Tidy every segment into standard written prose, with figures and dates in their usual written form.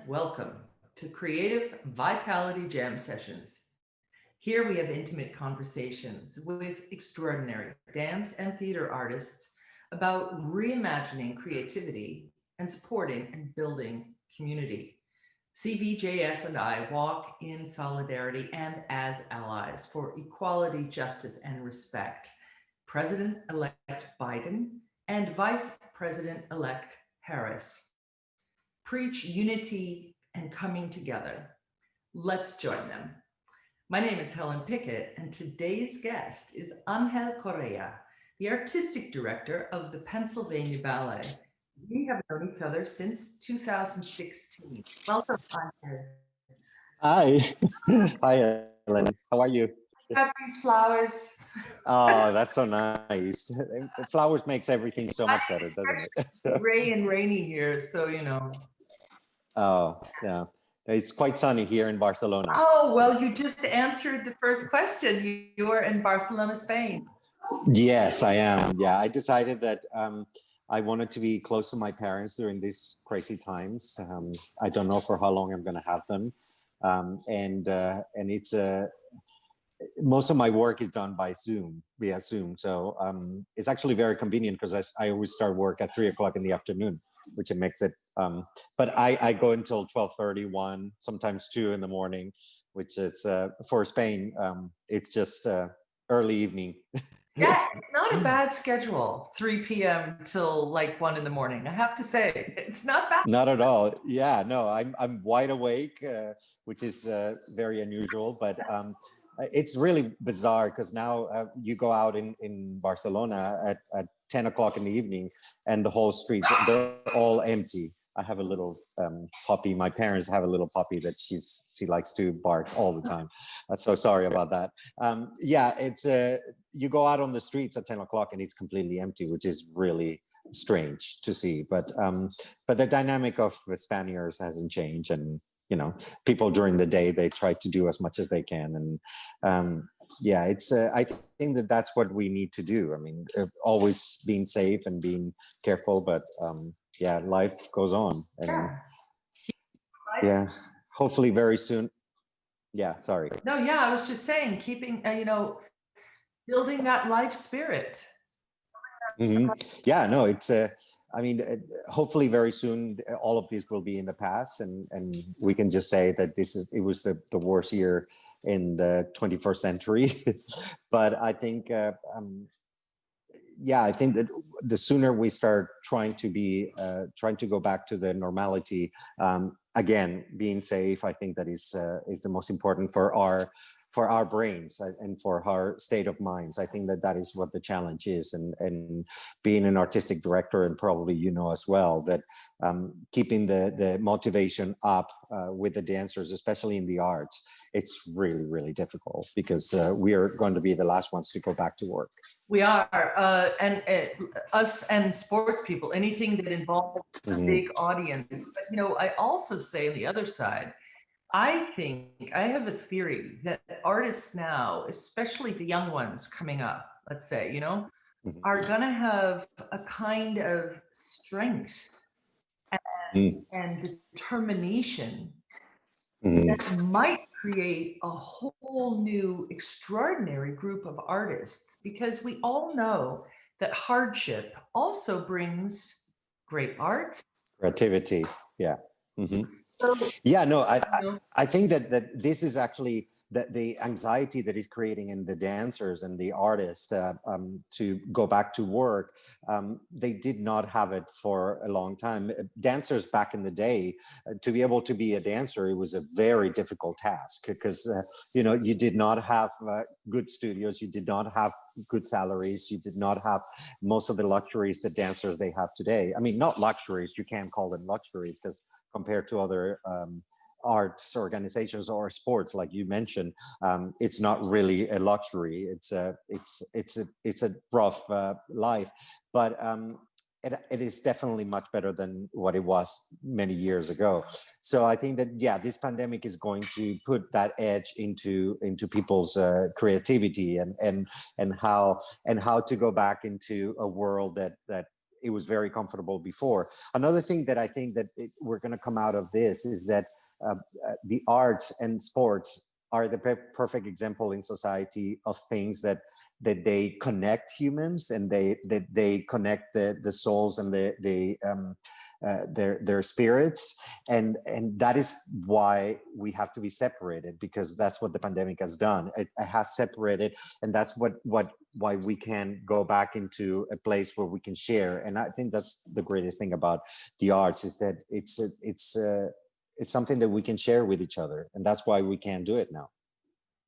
welcome to Creative Vitality Jam Sessions. Here we have intimate conversations with extraordinary dance and theater artists about reimagining creativity and supporting and building community. CVJS and I walk in solidarity and as allies for equality, justice, and respect. President-elect Biden and Vice President-elect Harris preach unity and coming together. Let's join them. My name is Helen Pickett, and today's guest is Angel Corella, the artistic director of the Pennsylvania Ballet. We have known each other since 2016. Welcome, Angel. Hi. Hi, Helen. How are you? Got these flowers. Oh, that's so nice. Flowers makes everything so much better, doesn't it? Gray and rainy here, so you know. Oh, yeah. It's quite sunny here in Barcelona. Oh, well, you just answered the first question. You're in Barcelona, Spain. Yes, I am. Yeah, I decided that I wanted to be close to my parents during these crazy times. I don't know for how long I'm going to have them. And it's most of my work is done by Zoom, via Zoom. So it's actually very convenient because I always start work at 3 o'clock in the afternoon, which it makes it, but I go until 12:30, 1, sometimes 2 in the morning, which is, for Spain, it's just early evening. Yeah, it's not a bad schedule, 3 p.m. till like 1 in the morning. I have to say, it's not bad. Not at all. Yeah, no, I'm wide awake, which is very unusual, but it's really bizarre because now you go out in Barcelona at 10 o'clock in the evening and the whole streets, they're all empty. I have a little puppy. My parents have a little puppy that she likes to bark all the time. So sorry about that. Yeah, it's you go out on the streets at 10 o'clock and it's completely empty, which is really strange to see. But the dynamic of the Spaniards hasn't changed, and you know, people during the day they try to do as much as they can, and yeah, it's I think that that's what we need to do. I mean, always being safe and being careful, but yeah, life goes on, and yeah, hopefully very soon. Yeah, sorry. No, yeah, I was just saying, keeping you know, building that life spirit. Mm-hmm. Yeah, no, it's I mean, hopefully very soon all of this will be in the past, and we can just say that it was the worst year in the 21st century. But I think yeah, I think that the sooner we start trying to go back to the normality, again, being safe, I think that is the most important for our brains and for our state of minds. I think that is what the challenge is, and being an artistic director, and probably you know as well, that keeping the motivation up with the dancers, especially in the arts, it's really, really difficult because we are going to be the last ones to go back to work. We are, and us and sports people, anything that involves a big audience. But you know, I also say on the other side, I think I have a theory that artists now, especially the young ones coming up, let's say, you know, are gonna have a kind of strength and determination that might create a whole new extraordinary group of artists, because we all know that hardship also brings great art, creativity. Yeah. So, yeah, no, I think that this is actually the anxiety that is creating in the dancers and the artists to go back to work. They did not have it for a long time. Dancers back in the day, to be able to be a dancer, it was a very difficult task because you know, you did not have good studios, you did not have good salaries, you did not have most of the luxuries that dancers they have today. I mean, not luxuries, you can't call them luxuries because compared to other arts organizations or sports, like you mentioned, it's not really a luxury. It's a rough life, but it is definitely much better than what it was many years ago. So I think that, yeah, this pandemic is going to put that edge into people's creativity and how to go back into a world that it was very comfortable before. Another thing that I think that we're going to come out of this is that the arts and sports are the perfect example in society of things that they connect humans, and they connect the souls and their spirits, and that is why we have to be separated, because that's what the pandemic has done. It has separated, and that's why we can go back into a place where we can share. And I think that's the greatest thing about the arts, is that it's something that we can share with each other, and that's why we can do it now.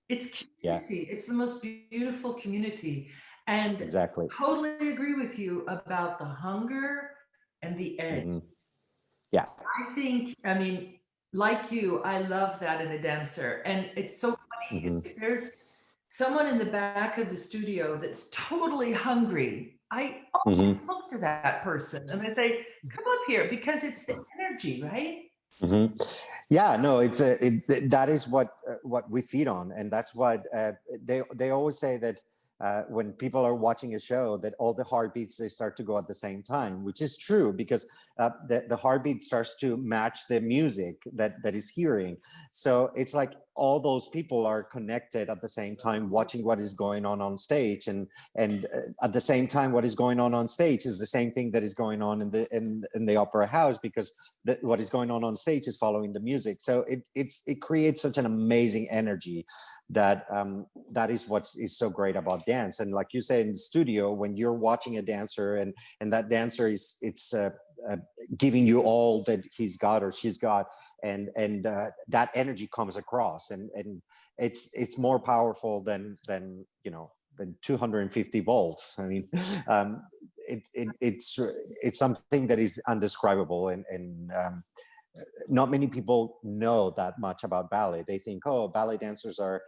It's community. Yeah. It's the most beautiful community. And exactly. Totally agree with you about the hunger and the edge. Mm-hmm. Yeah. I think, I mean, like you, I love that in a dancer. And it's so funny. Mm-hmm. If there's someone in the back of the studio that's totally hungry, I always mm-hmm. look to that person and I say, come up here, because it's the energy, right? Mm-hmm. Yeah, no, that is what we feed on, and that's what they always say, that when people are watching a show, that all the heartbeats, they start to go at the same time, which is true, because the heartbeat starts to match the music that is hearing. So it's like all those people are connected at the same time, watching what is going on stage, and at the same time, what is going on stage is the same thing that is going on in the opera house, because what is going on stage is following the music. So it creates such an amazing energy that is what is so great about dance. And like you say, in the studio, when you're watching a dancer and that dancer is giving you all that he's got or she's got, and that energy comes across, and it's more powerful than 250 volts. I mean, it's something that is undescribable, and not many people know that much about ballet. They think, oh, ballet dancers are,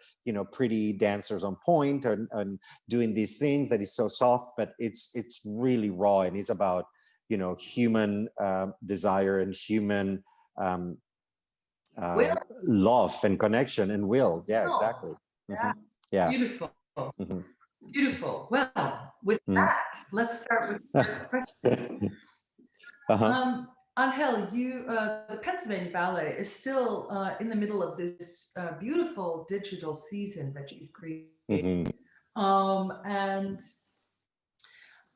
pretty dancers on point and doing these things that is so soft, but it's really raw, and it's about, human desire and human love and connection and will. Yeah, exactly. Mm-hmm. Yeah. Beautiful. Mm-hmm. Beautiful. Well, with that, let's start with the first question. Uh-huh. Angel, the Pennsylvania Ballet is still in the middle of this beautiful digital season that you've created. Mm-hmm. And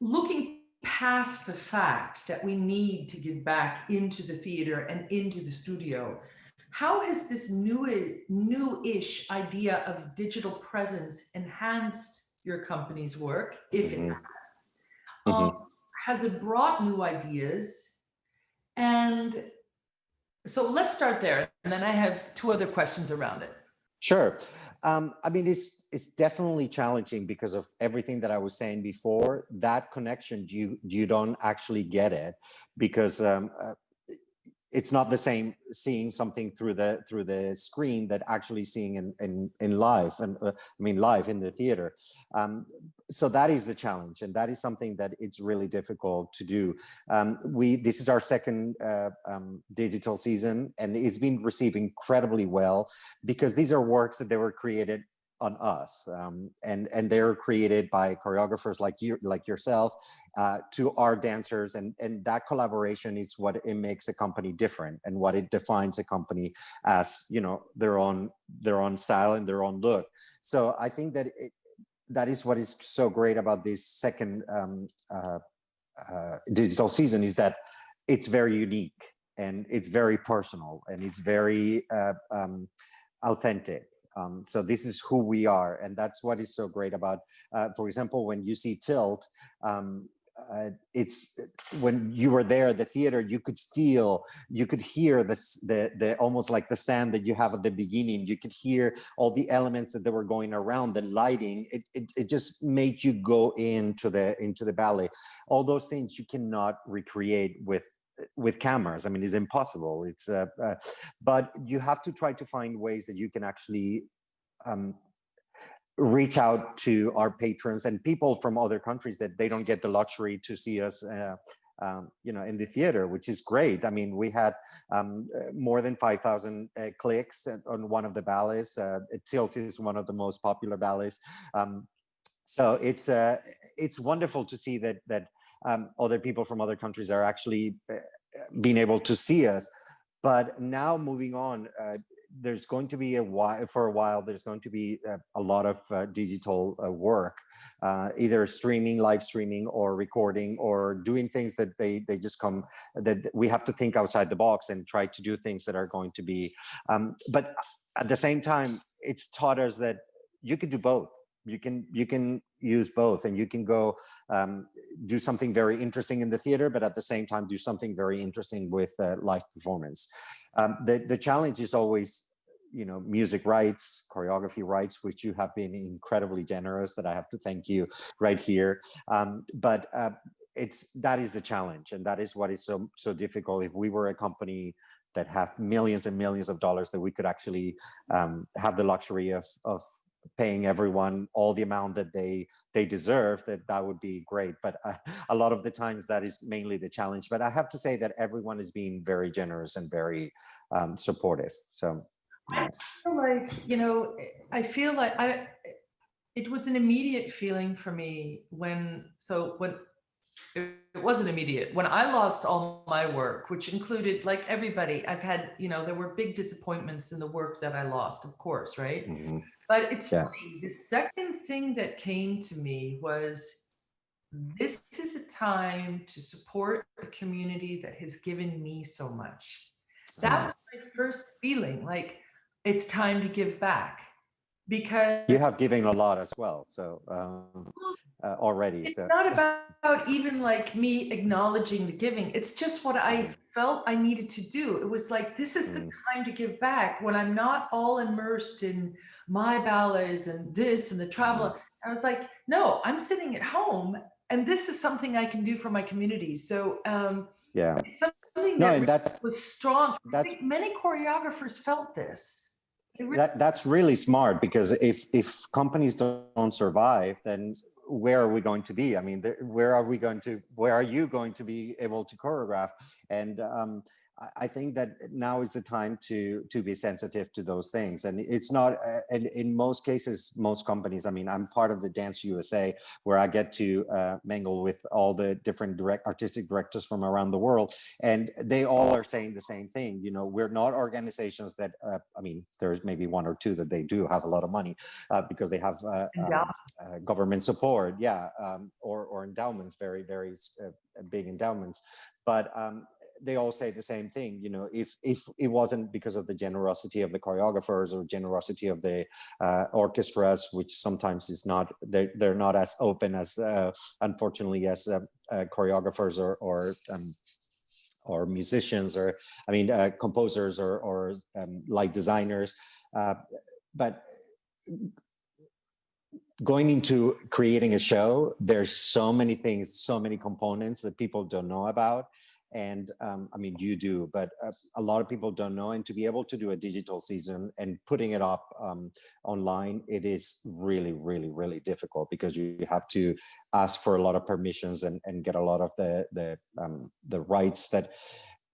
looking past the fact that we need to get back into the theater and into the studio, how has this new-ish idea of digital presence enhanced your company's work, if it has? Has it brought new ideas? And so let's start there, and then I have two other questions around it. Sure. I mean, it's definitely challenging because of everything that I was saying before. That connection, you don't actually get it, because it's not the same seeing something through the screen that actually seeing in live, and live in the theater. So that is the challenge, and that is something that it's really difficult to do. This is our second digital season, and it's been received incredibly well, because these are works that they were created on us, and they're created by choreographers like yourself, to our dancers, and that collaboration is what it makes a company different, and what it defines a company as, their own style and their own look. So I think that that is what is so great about this second digital season, is that it's very unique, and it's very personal, and it's very authentic. So this is who we are, and that's what is so great about, for example, when you see Tilt, it's when you were there at the theater, you could hear the almost like the sand that you have at the beginning. You could hear all the elements that they were going around, the lighting. It just made you go into the ballet. All those things you cannot recreate with cameras. I mean, it's impossible. It's but you have to try to find ways that you can actually reach out to our patrons and people from other countries that they don't get the luxury to see us in the theater, which is great. I mean, we had more than 5,000 clicks on one of the ballets. Tilt is one of the most popular ballets. So it's wonderful to see that other people from other countries are actually being able to see us. But now moving on, there's going to be for a while, there's going to be a lot of digital work, either streaming, live streaming, or recording, or doing things that they just come, that we have to think outside the box and try to do things that are going to be, but at the same time, it's taught us that you can do both. You can use both, and you can go do something very interesting in the theater, but at the same time do something very interesting with live performance. The challenge is always, you know, music rights, choreography rights, which you have been incredibly generous, that I have to thank you right here. But that is the challenge, and that is what is so difficult. If we were a company that have millions and millions of dollars, that we could actually have the luxury of paying everyone all the amount that they deserve, that would be great. But a lot of the times that is mainly the challenge. But I have to say that everyone is being very generous and very supportive. So I feel like, you know, it was an immediate feeling for me when it wasn't immediate. When I lost all my work, which included, like everybody, I've had, you know, there were big disappointments in the work that I lost, of course, right? mm-hmm. But it's funny, the second thing that came to me was, this is a time to support a community that has given me so much. That was my first feeling, like it's time to give back. Because you have given a lot as well, so already. It's so not about even like me acknowledging the giving. It's just what I felt I needed to do. It was like, this is the time to give back, when I'm not all immersed in my ballets and this and the travel. I was like, no, I'm sitting at home, and this is something I can do for my community. So it's something that was strong. I think many choreographers felt this. That's really smart, because if companies don't survive, then where are we going to be? I mean, where are you going to be able to choreograph? And I think that now is the time to be sensitive to those things. And it's not, and in most cases, most companies, I mean, I'm part of the Dance USA, where I get to mingle with all the different artistic directors from around the world. And they all are saying the same thing. You know, we're not organizations that, I mean, there's maybe one or two that they do have a lot of money because they have government support, or endowments, very, very big endowments. But they all say the same thing. You know, if it wasn't because of the generosity of the choreographers or generosity of the orchestras, which sometimes is not, they're not as open as unfortunately as choreographers or musicians, or I mean composers or light designers, but going into creating a show, there's so many things, so many components that people don't know about. And I mean, you do, but a lot of people don't know. And to be able to do a digital season and putting it up online, it is really, really, really difficult, because you have to ask for a lot of permissions and get a lot of the rights that,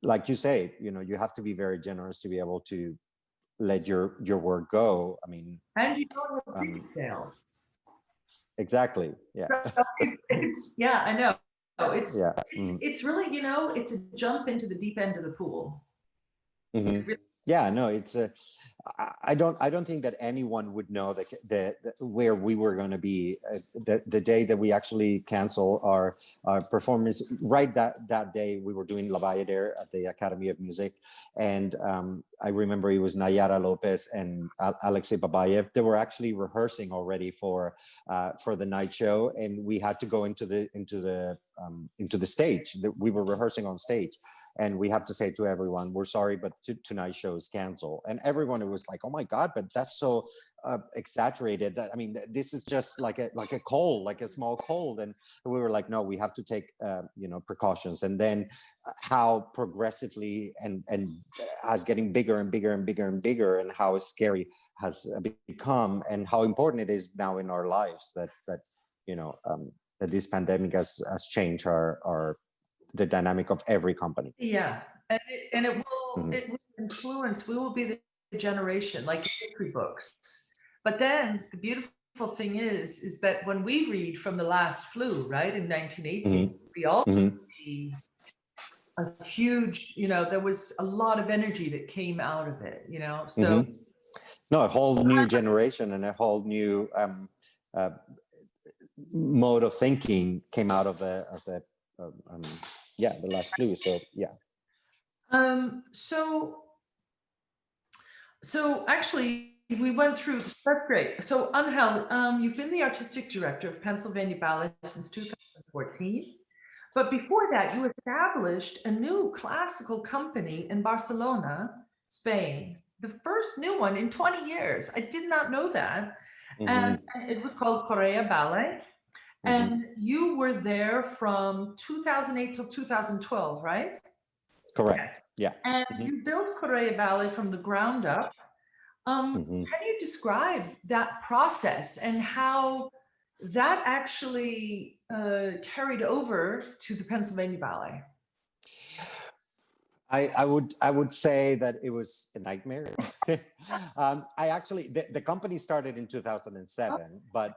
like you say, you know, you have to be very generous to be able to let your work go. I mean, and you don't have ticket sales. Exactly. Yeah. So it's yeah, I know. It's really, you know, it's a jump into the deep end of the pool. Yeah, no, it's I don't think that anyone would know that where we were going to be the day that we actually cancel our performance. Right, that day we were doing La Valle there at the Academy of Music, and I remember it was Nayara Lopez and Alexei Babayev. They were actually rehearsing already for the night show, and we had to go into the stage. We were rehearsing on stage. And we have to say to everyone, we're sorry, but tonight's show is canceled. And everyone was like, oh my God, but that's so exaggerated. That, I mean, this is just like a cold, like a small cold. And we were like, no, we have to take, precautions. And then how progressively and as getting bigger and bigger and bigger and bigger, and how scary has become, and how important it is now in our lives that that this pandemic has changed the dynamic of every company. Yeah, and it will influence. We will be the generation, like history books. But then the beautiful thing is that when we read from the last flu, right, in 1918, we also see a huge, there was a lot of energy that came out of it, so. No, a whole new generation and a whole new mode of thinking came out of the last flu. So yeah. So actually, we went through. That's great. So Angel, you've been the artistic director of Pennsylvania Ballet since 2014. But before that, you established a new classical company in Barcelona, Spain, the first new one in 20 years. I did not know that. And it was called Corella Ballet. And you were there from 2008 till 2012, right? Correct. Yes. Yeah. And you built Corella Ballet from the ground up. Can you describe that process and how that actually carried over to the Pennsylvania Ballet? I would say that it was a nightmare. I actually, the company started in 2007, but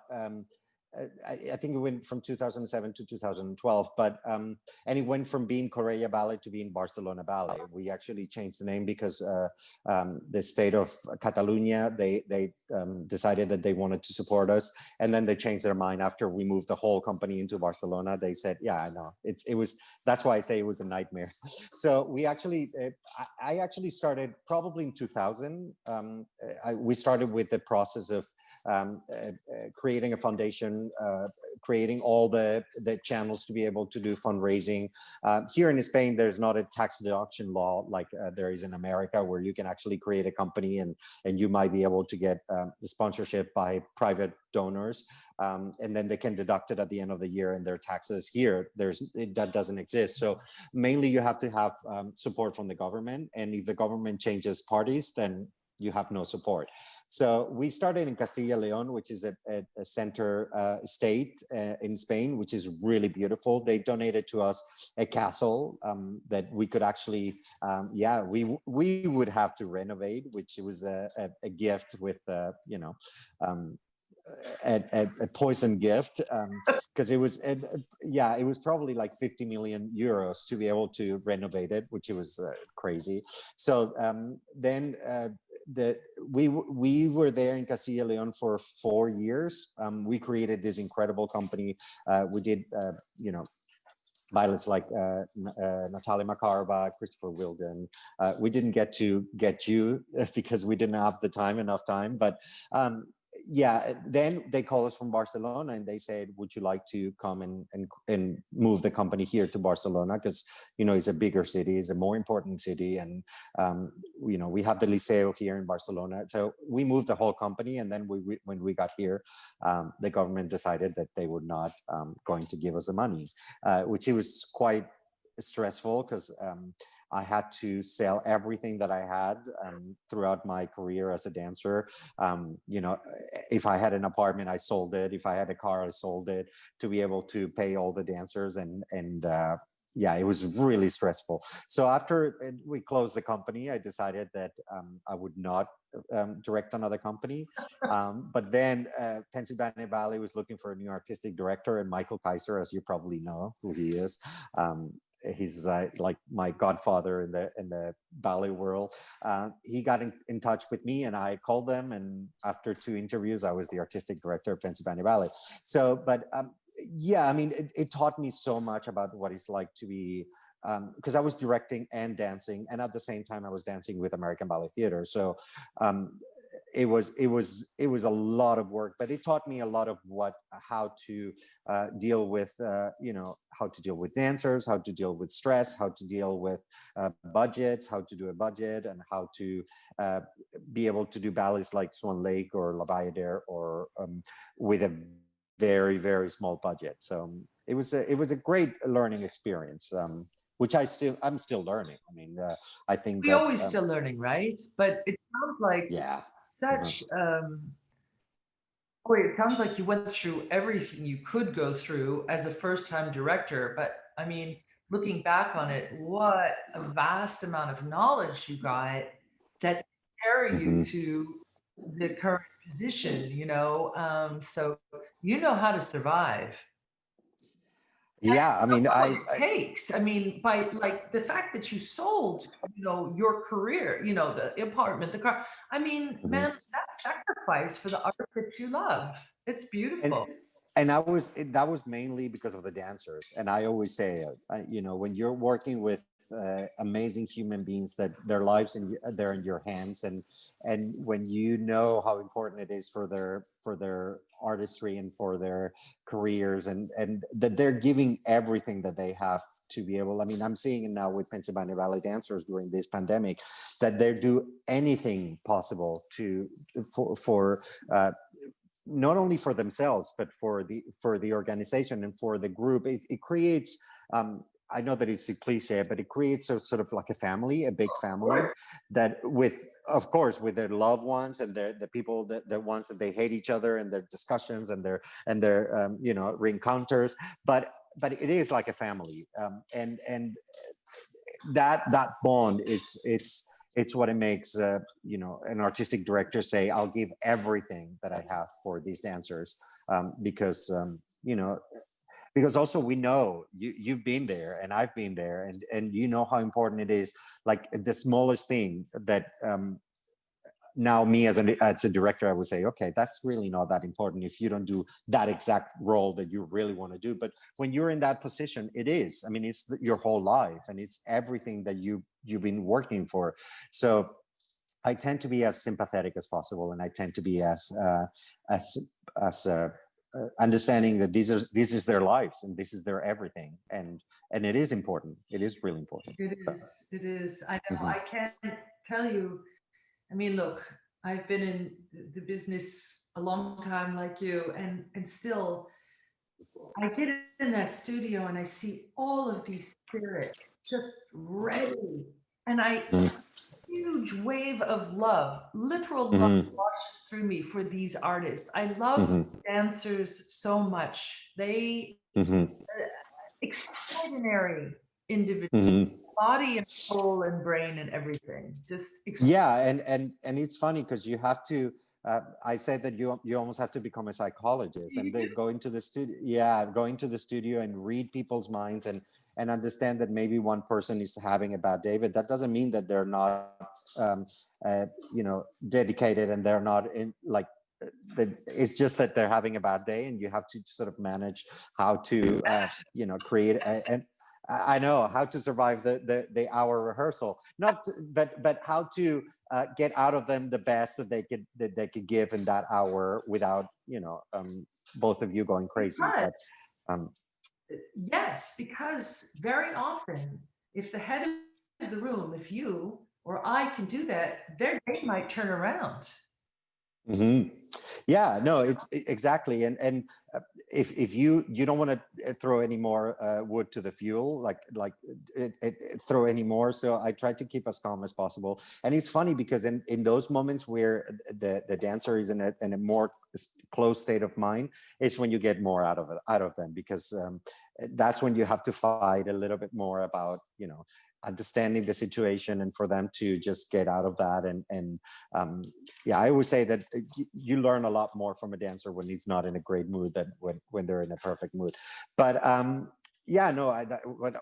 I think it went from 2007 to 2012, but and it went from being Corella Ballet to being Barcelona Ballet. We actually changed the name because the state of Catalonia, they decided that they wanted to support us, and then they changed their mind after we moved the whole company into Barcelona. They said, yeah, I know, it was, that's why I say it was a nightmare. So we actually, I actually started probably in 2000. We started with the process of creating a foundation, creating all the channels to be able to do fundraising. Here in Spain, there's not a tax deduction law like there is in America, where you can actually create a company and you might be able to get the sponsorship by private donors, and then they can deduct it at the end of the year in their taxes. Here, that doesn't exist. So mainly you have to have support from the government, and if the government changes parties, then you have no support. So we started in Castilla y León, which is a center state in Spain, which is really beautiful. They donated to us a castle that we could actually, we would have to renovate, which was a gift with, a poison gift, because it was it was probably like 50 million euros to be able to renovate it, which was crazy. So then we were there in Castilla y León for 4 years. We created this incredible company. We did pilots like Natalia Makarova, Christopher Wilden. We didn't get to get you because we didn't have enough time, but then they called us from Barcelona and they said, would you like to come and move the company here to Barcelona? Because, it's a bigger city, it's a more important city. And, we have the Liceo here in Barcelona. So we moved the whole company. And then when we got here, the government decided that they were not going to give us the money, which it was quite stressful because I had to sell everything that I had throughout my career as a dancer. If I had an apartment, I sold it. If I had a car, I sold it to be able to pay all the dancers. And it was really stressful. So after we closed the company, I decided that I would not direct another company. But then Pennsylvania Ballet was looking for a new artistic director, and Michael Kaiser, as you probably know who he is, he's like my godfather in the ballet world. He got in touch with me, and I called them, and after 2 interviews, I was the artistic director of Pennsylvania Ballet. So, but it taught me so much about what it's like to be, because I was directing and dancing, and at the same time I was dancing with American Ballet Theatre. So it was a lot of work, but it taught me a lot of how to deal with how to deal with dancers, how to deal with stress, how to deal with budgets, how to do a budget, and how to be able to do ballets like Swan Lake or La Bayadere or with a very, very small budget. So it was a great learning experience, which I'm still learning. I mean, I think we're always still learning, right? But it sounds like such it sounds like you went through everything you could go through as a first-time director. But I mean, looking back on it, what a vast amount of knowledge you got that carry you to the current position, you know, so you know how to survive. Yeah, I mean, What it takes. I mean, by like the fact that you sold, you know, your career, you know, the apartment, the car. I mean, mhm. man, that sacrifice for the art that you love. It's and beautiful. and that was mainly because of the dancers. And I always say, you know, when you're working with amazing human beings that their lives they're in your hands, and when you know how important it is for their artistry and for their careers, and that they're giving everything that they have to be able. I mean, I'm seeing it now with Pennsylvania Ballet dancers during this pandemic, that they do anything possible for not only for themselves but for the organization and for the group. It creates, I know that it's a cliche, but it creates a sort of like a family, a big family, that with, of course, with their loved ones and the people, the ones that they hate each other, and their discussions and their you know, reencounters, but it is like a family, and that bond, it's what it makes, you know, an artistic director say, I'll give everything that I have for these dancers, because you know, because also we know you've been there and I've been there, and you know how important it is, like the smallest thing that, now me as a director, I would say, okay, that's really not that important if you don't do that exact role that you really want to do. But when you're in that position, it is. I mean, it's your whole life, and it's everything that you've been working for. So I tend to be as sympathetic as possible, and I tend to be as as understanding that this is their lives and this is their everything, and it is important. It is really important. It is. It is. I know. Mhm. I can't tell you. I mean, look, I've been in the business a long time like you, and still I get in that studio and I see all of these spirits just ready. And I huge wave of love, literal love Mhm. washes through me for these artists. I love Mhm. dancers so much. They Mhm. extraordinary individuals, Mhm. body and soul and brain and everything. Just Yeah, and it's funny because you have to. I said that you almost have to become a psychologist, and you they do. go into the studio. Yeah, going to the studio and read people's minds, and understand that maybe one person is having a bad day, but that doesn't mean that they're not, um, you know, dedicated, and they're not in like. It's just that they're having a bad day, and you have to sort of manage how to, you know, create an I know how to survive the hour rehearsal, not but how to get out of them the best that they could give in that hour without, you know, both of you going crazy. But But um, yes, because very often, if the head of the room, if you or I can do that, their day might turn around. mhm. Yeah, no, exactly, and if you don't want to throw any more wood to the fuel, like throw any more. So I try to keep as calm as possible, and it's funny because in those moments where the dancer is in a more close state of mind, it's when you get more out of them, because that's when you have to fight a little bit more about, you know, understanding the situation, and for them to just get out of that, and um, yeah, I would say that you learn a lot more from a dancer when he's not in a great mood than when they're in a perfect mood. But yeah, no,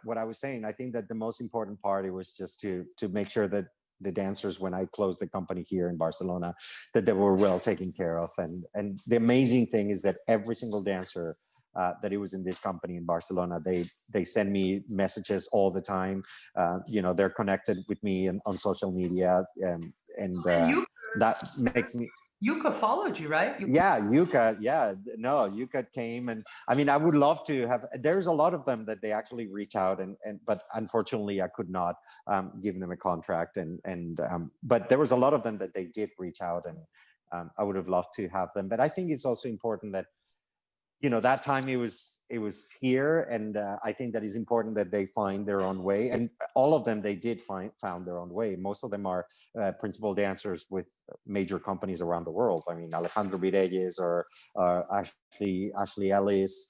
what I was saying, I think that the most important part, it was just to make sure that the dancers, when I closed the company here in Barcelona, that they were well taken care of. And the amazing thing is that every single dancer that it was in this company in Barcelona, they send me messages all the time. You know, they're connected with me on social media, and And that makes me. Yuka followed you, right? Yeah, Yuka. Yeah, no, Yuka came, and I mean, I would love to have. There's a lot of them that they actually reach out, and but unfortunately, I could not give them a contract, and but there was a lot of them that they did reach out, and I would have loved to have them. But I think it's also important that you know, that time it was here, and I think that is important that they find their own way, and all of them, they did found their own way. Most of them are principal dancers with major companies around the world. I mean, Alejandro Vireyes or Ashley Ellis,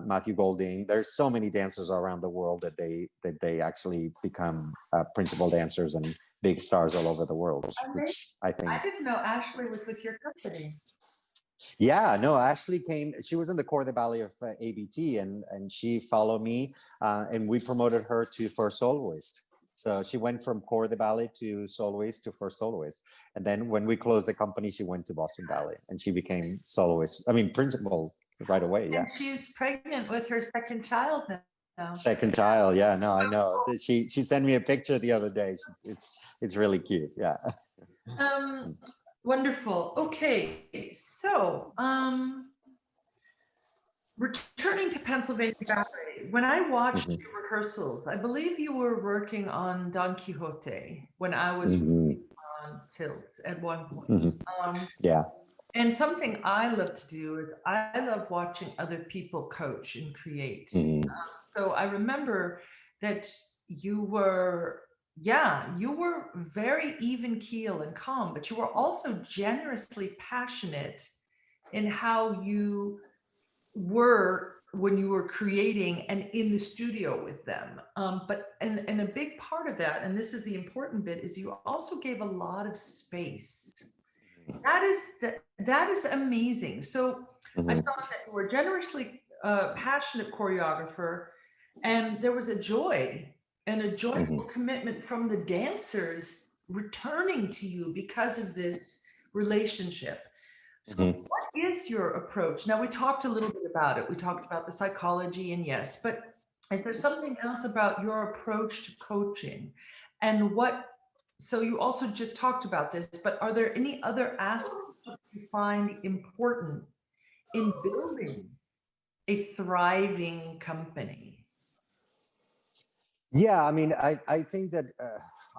Matthew Golding. There's so many dancers around the world that they actually become principal dancers and big stars all over the world, which I think. I didn't know Ashley was with your company. Yeah, no, Ashley came, she was in the Corella Ballet of ABT, and she followed me, and we promoted her to first soloist. So she went from Corella Ballet to soloist to first soloist. And then when we closed the company, she went to Boston Ballet and she became soloist. I mean, principal right away. Yeah. And she's pregnant with her second child now. Second child. Yeah, no, I know. She sent me a picture the other day. It's really cute. Yeah. Wonderful. Okay, so returning to Pennsylvania Ballet, when I watched your rehearsals, I believe you were working on Don Quixote when I was on Tilts at one point. Yeah. And something I love to do is I love watching other people coach and create. So I remember that you were very even keel and calm, but you were also generously passionate in how you were when you were creating and in the studio with them. And a big part of that, and this is the important bit, is you also gave a lot of space. That is amazing. So I saw that you were generously passionate choreographer, and there was a joy and a joyful commitment from the dancers returning to you because of this relationship. So what is your approach? Now, we talked a little bit about it. We talked about the psychology, and yes, but is there something else about your approach to coaching and so you also just talked about this, but are there any other aspects that you find important in building a thriving company? Yeah, I mean, I think that,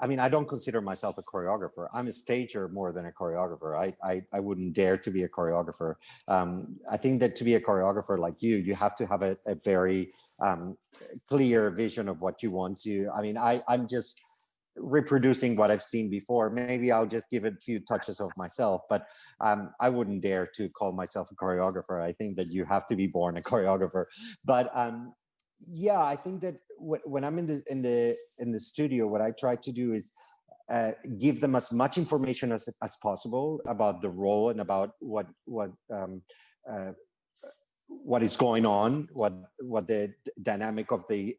I mean, I don't consider myself a choreographer. I'm a stager more than a choreographer. I wouldn't dare to be a choreographer. I think that to be a choreographer like you have to have a very clear vision of what you want to. I mean, I'm just reproducing what I've seen before. Maybe I'll just give it a few touches of myself, but I wouldn't dare to call myself a choreographer. I think that you have to be born a choreographer. But yeah, I think that when I'm in the studio, what I try to do is give them as much information as possible about the role and about what is going on, what the dynamic of the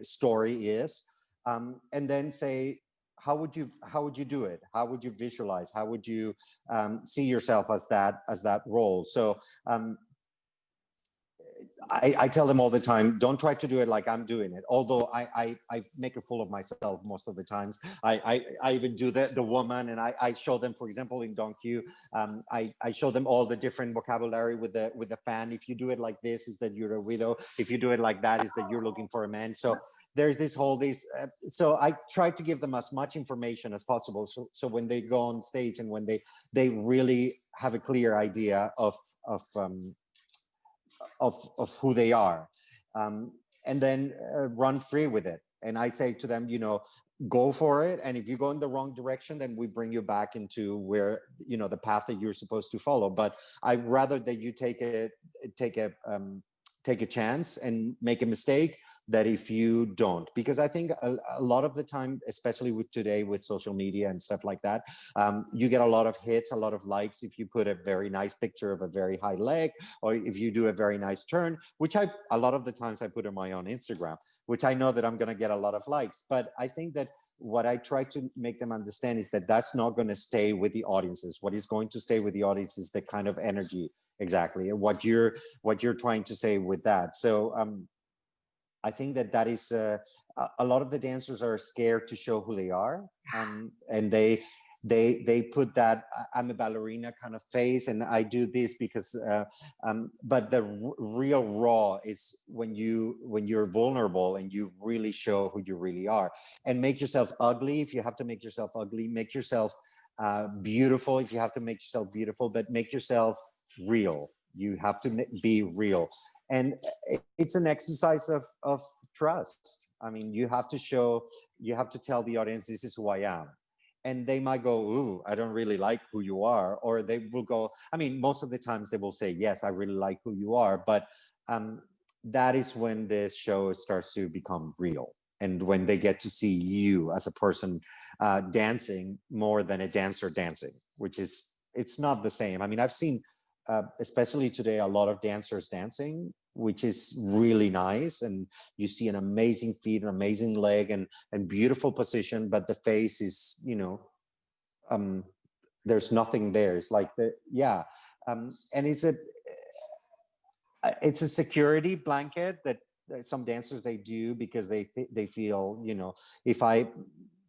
story is, and then say, how would you do it? How would you visualize? How would you see yourself as that role? So I tell them all the time, don't try to do it like I'm doing it. Although I make a fool of myself most of the times. I even do the woman, and I show them, for example, in Don Q, I show them all the different vocabulary with the fan. If you do it like this, is that you're a widow. If you do it like that, is that you're looking for a man. So there's this whole so I try to give them as much information as possible. So when they go on stage and when they really have a clear idea of who they are, and then run free with it. And I say to them, go for it. And if you go in the wrong direction, then we bring you back into where, the path that you're supposed to follow. But I'd rather that you take a chance and make a mistake that if you don't, because I think a lot of the time, especially with today with social media and stuff like that, you get a lot of hits, a lot of likes if you put a very nice picture of a very high leg, or if you do a very nice turn, which a lot of the times I put on my own Instagram, which I know that I'm going to get a lot of likes. But I think that what I try to make them understand is that that's not going to stay with the audiences. What is going to stay with the audience is the kind of energy, exactly, and what you're trying to say with that. So I think that is a lot of the dancers are scared to show who they are, and they put that I'm a ballerina kind of face, and I do this because but the real raw is when you're vulnerable and you really show who you really are, and make yourself ugly if you have to make yourself ugly, make yourself beautiful if you have to make yourself beautiful, but make yourself real. You have to be real. And it's an exercise of trust. I mean, you have to tell the audience, this is who I am. And they might go, ooh, I don't really like who you are. Or they will go, I mean, most of the times they will say, yes, I really like who you are. But that is when the show starts to become real. And when they get to see you as a person dancing more than a dancer dancing, which is, it's not the same. I mean, I've seen, especially today, a lot of dancers dancing, which is really nice. And you see an amazing feet, an amazing leg, and beautiful position, but the face is, you know, there's nothing there. It's like and it's a security blanket that some dancers, they do, because they feel, you know, if I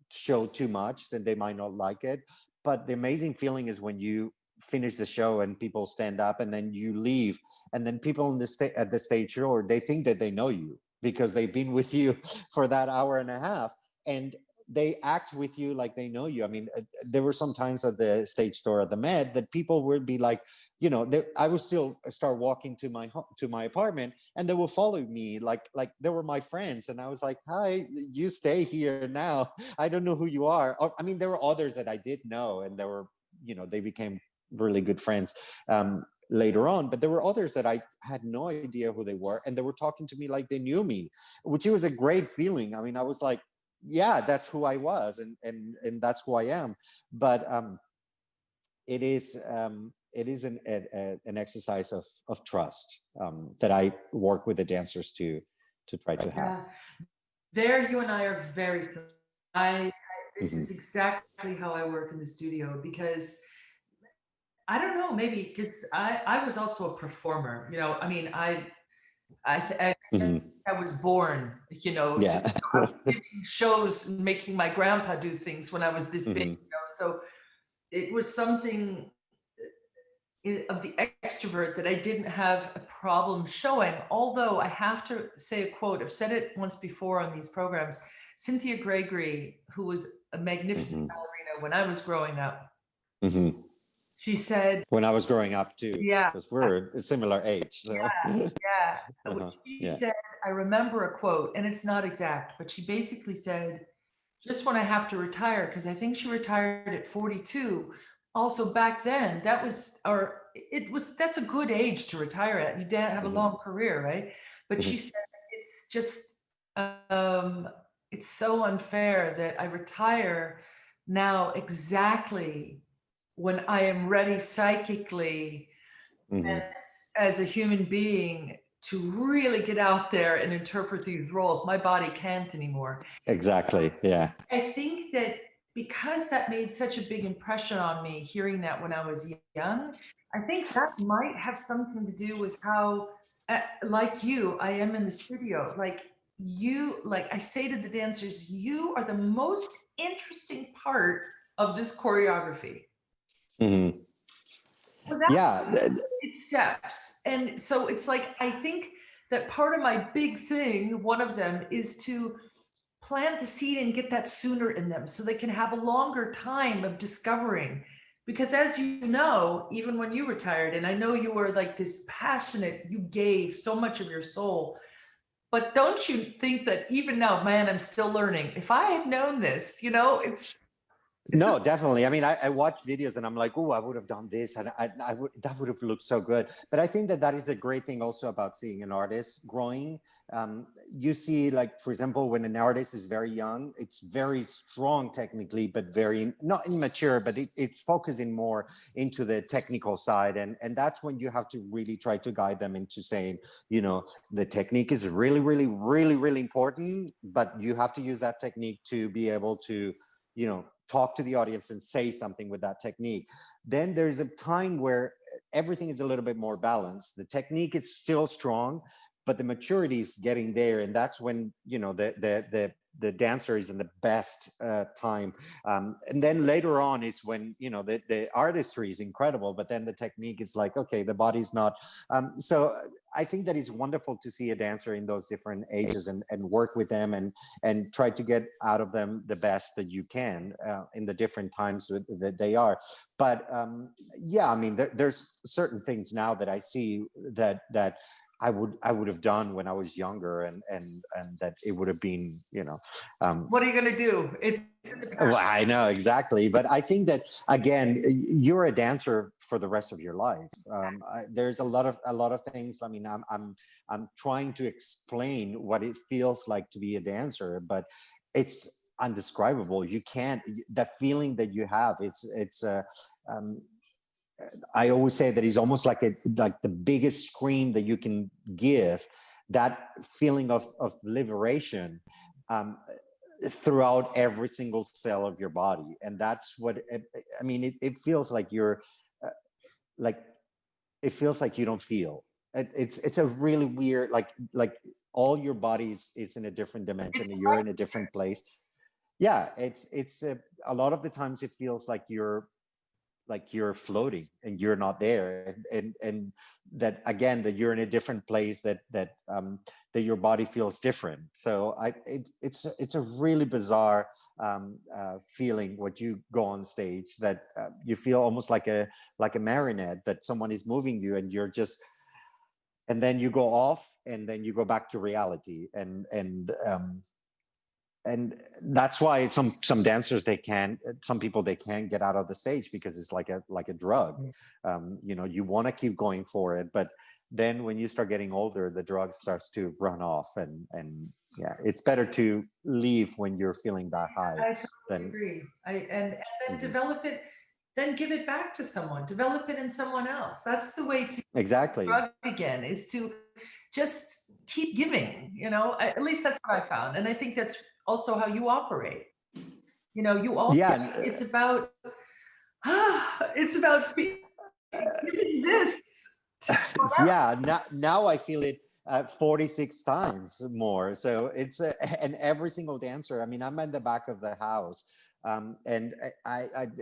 show too much, then they might not like it. But the amazing feeling is when you finish the show and people stand up and then you leave, and then people on the at the stage door, they think that they know you because they've been with you for that hour and a half, and they act with you like they know you. I mean, there were some times at the stage door at the Med that people would be like, you know, I would still start walking to my apartment, and they will follow me like they were my friends, and I was like, hi, you stay here now. I don't know who you are. Or, I mean, there were others that I did know, and they were, you know, they became really good friends later on, but there were others that I had no idea who they were, and they were talking to me like they knew me, which was a great feeling. I mean, I was like, yeah, that's who I was, and that's who I am. But it is an exercise of trust that I work with the dancers to try to have. There, you and I are very similar. This is exactly how I work in the studio, because I don't know, maybe because I was also a performer. You know, I mean, I was born, you know, doing shows, making my grandpa do things when I was this big, you know, so it was something of the extrovert that I didn't have a problem showing. Although I have to say a quote, I've said it once before on these programs, Cynthia Gregory, who was a magnificent ballerina when I was growing up, she said, when I was growing up too, because we're a similar age. So. She said, I remember a quote, and it's not exact, but she basically said, just when I have to retire, because I think she retired at 42. Also back then, that's a good age to retire at. You have a long career, right? But she said, it's just, it's so unfair that I retire now exactly when I am ready psychically as a human being to really get out there and interpret these roles. My body can't anymore. Exactly, yeah. I think that because that made such a big impression on me, hearing that when I was young, I think that might have something to do with how, like you, I am in the studio. Like I say to the dancers, you are the most interesting part of this choreography. Steps. And so it's like, I think that part of my big thing, one of them, is to plant the seed and get that sooner in them so they can have a longer time of discovering. Because as you know, even when you retired, and I know you were like this passionate, you gave so much of your soul, but don't you think that even now, man, I'm still learning. If I had known this, you know, no, definitely. I mean, I watch videos and I'm like, oh, I would have done this, and that would have looked so good. But I think that is a great thing also about seeing an artist growing. You see, like, for example, when an artist is very young, it's very strong technically, but very not immature, but it's focusing more into the technical side. And that's when you have to really try to guide them into saying, you know, the technique is really, really, really, really important, but you have to use that technique to be able to, you know, talk to the audience and say something with that technique. Then there's a time where everything is a little bit more balanced. The technique is still strong, but the maturity is getting there, and that's when, you know, the dancer is in the best time, and then later on is when, you know, the artistry is incredible, but then the technique is like, okay, the body's not. So I think that it's wonderful to see a dancer in those different ages, and work with them, and try to get out of them the best that you can in the different times that they are. But yeah, I mean, there's certain things now that I see that I would have done when I was younger, and that it would have been, you know. What are you going to do? Well, I know, exactly, but I think that, again, you're a dancer for the rest of your life. There's a lot of things. I mean, I'm trying to explain what it feels like to be a dancer, but it's undescribable. You can't. That feeling that you have, it's. I always say that it's almost like the biggest scream that you can give. That feeling of liberation. Throughout every single cell of your body, and that's what I mean. It feels like you're it feels like you don't feel. It's a really weird, like all your bodies, it's in a different dimension, and you're in a different place. Yeah, it's a lot of the times it feels like you're floating and you're not there, and that, again, that you're in a different place, that your body feels different. So it's a really bizarre feeling when you go on stage, that you feel almost like a marionette, that someone is moving you, and you're just, and then you go off, and then you go back to reality, and that's why some dancers, some people, they can't get out of the stage, because it's like a drug. You know, you want to keep going for it, but then when you start getting older, the drug starts to run off, and yeah, it's better to leave when you're feeling that high. I totally agree. And then develop it, then give it back to someone, develop it in someone else. That's the way to exactly drug again, is to just keep giving, you know. At least that's what I found, and I think that's also how you operate. You know, you all, yeah. it's about giving this. Yeah, now I feel it 46 times more. So it's and every single dancer. I mean, I'm at the back of the house, and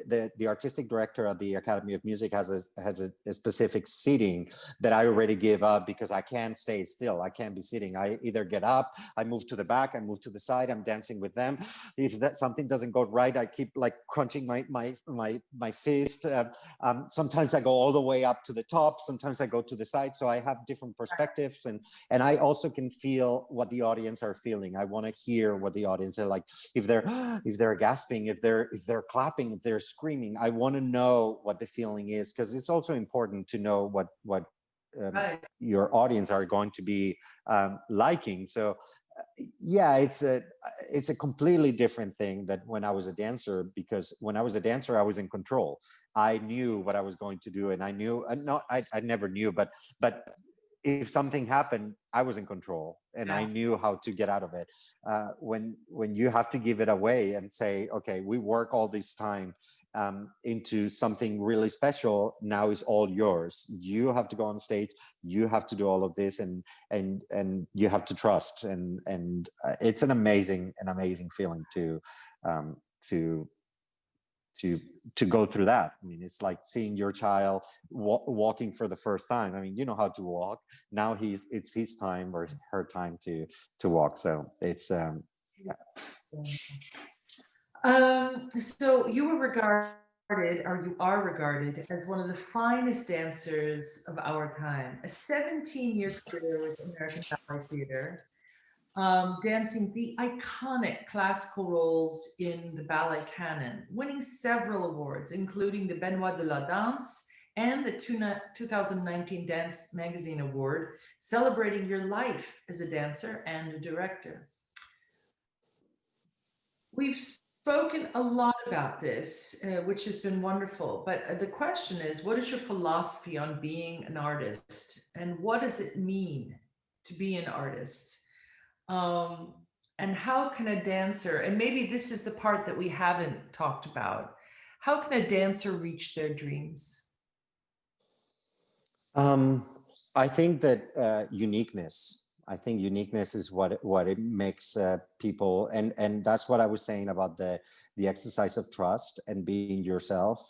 the artistic director of the Academy of Music has a specific seating that I already give up, because I can't stay still. I can't be sitting. I either get up, I move to the back, I move to the side. I'm dancing with them. If that something doesn't go right, I keep like crunching my fist. Sometimes I go all the way up to the top. Sometimes I go to the side. So I have different perspectives, and I also can feel what the audience are feeling. I want to hear what the audience are like. If they're gasping, if they're clapping, if they're screaming, I want to know what the feeling is, because it's also important to know what your audience are going to be liking. So yeah, it's a completely different thing than when I was a dancer, because when I was a dancer, I was in control. I knew what I was going to do, and I knew, I never knew, but if something happened, I was in control, and I knew how to get out of it. When you have to give it away and say, okay, we work all this time into something really special, now is all yours. You have to go on stage, you have to do all of this, and you have to trust, and it's an amazing feeling to go through that. I mean, it's like seeing your child walking for the first time. I mean, you know how to walk. Now it's his time or her time to walk. So it's So you were regarded, or you are regarded, as one of the finest dancers of our time. A 17-year career with American Ballet Theatre, dancing the iconic classical roles in the ballet canon, winning several awards, including the Benoit de la Danse and the 2019 Dance Magazine Award, celebrating your life as a dancer and a director. We've spoken a lot about this, which has been wonderful, but the question is, what is your philosophy on being an artist, and what does it mean to be an artist? And how can a dancer, and maybe this is the part that we haven't talked about, how can a dancer reach their dreams? I think that uniqueness I think uniqueness is what it makes people, and that's what I was saying about the exercise of trust and being yourself.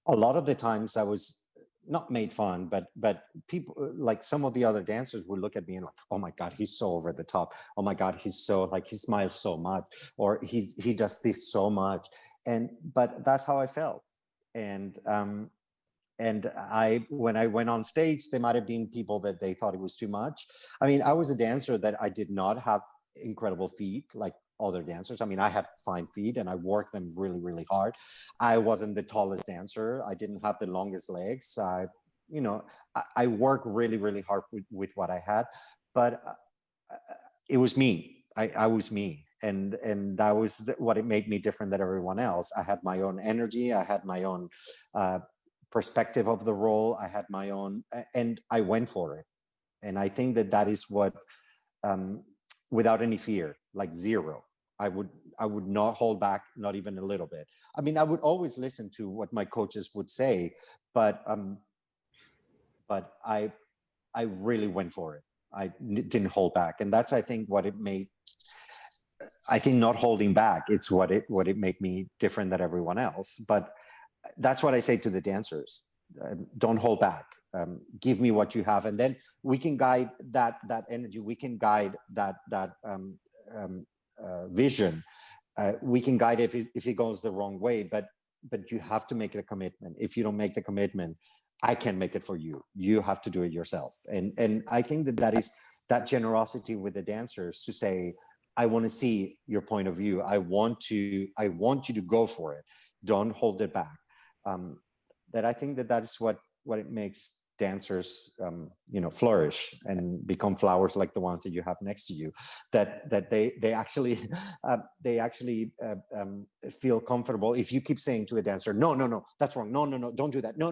A lot of the times I was not made fun, but people, like some of the other dancers would look at me and like, oh my God, he's so over the top. Oh my God, he's so like, he smiles so much, or he does this so much. But that's how I felt. And when I went on stage, there might have been people that they thought it was too much. I mean, I was a dancer that I did not have incredible feet like other dancers. I mean, I had fine feet and I worked them really, really hard. I wasn't the tallest dancer. I didn't have the longest legs. I worked really, really hard with what I had, but it was me. I was me. And that was what it made me different than everyone else. I had my own energy. I had my own perspective of the role. I had my own, and I went for it. And I think that is what, without any fear, like zero, I would not hold back, not even a little bit. I mean, I would always listen to what my coaches would say, but I really went for it. I didn't hold back, and that's, I think, what it made. I think not holding back, it's what it made me different than everyone else. But that's what I say to the dancers: don't hold back. Give me what you have, and then we can guide that energy. We can guide that vision. We can guide it if it goes the wrong way. But you have to make the commitment. If you don't make the commitment, I can make it for you. You have to do it yourself. And I think that is that generosity with the dancers to say, I want to see your point of view. I want you to go for it. Don't hold it back. That I think that is what it makes dancers, flourish and become flowers like the ones that you have next to you. That they actually feel comfortable. If you keep saying to a dancer, no, that's wrong. No, don't do that. No.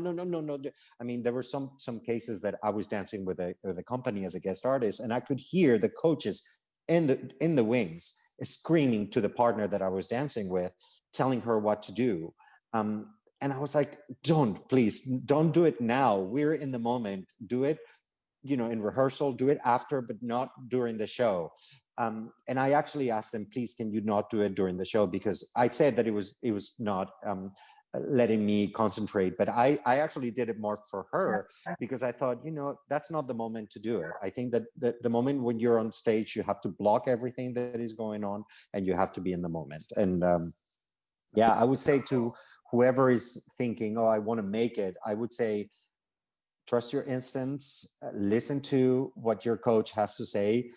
I mean, there were some cases that I was dancing with a company as a guest artist, and I could hear the coaches in the wings screaming to the partner that I was dancing with, telling her what to do. And I was like, please don't do it now. We're in the moment. Do it, in rehearsal, do it after, but not during the show. And I actually asked them, please, can you not do it during the show? Because I said that it was not letting me concentrate, but I actually did it more for her, because I thought, that's not the moment to do it. I think that the moment when you're on stage, you have to block everything that is going on and you have to be in the moment. And I would say to whoever is thinking, oh, I want to make it, I would say, trust your instincts, listen to what your coach has to say,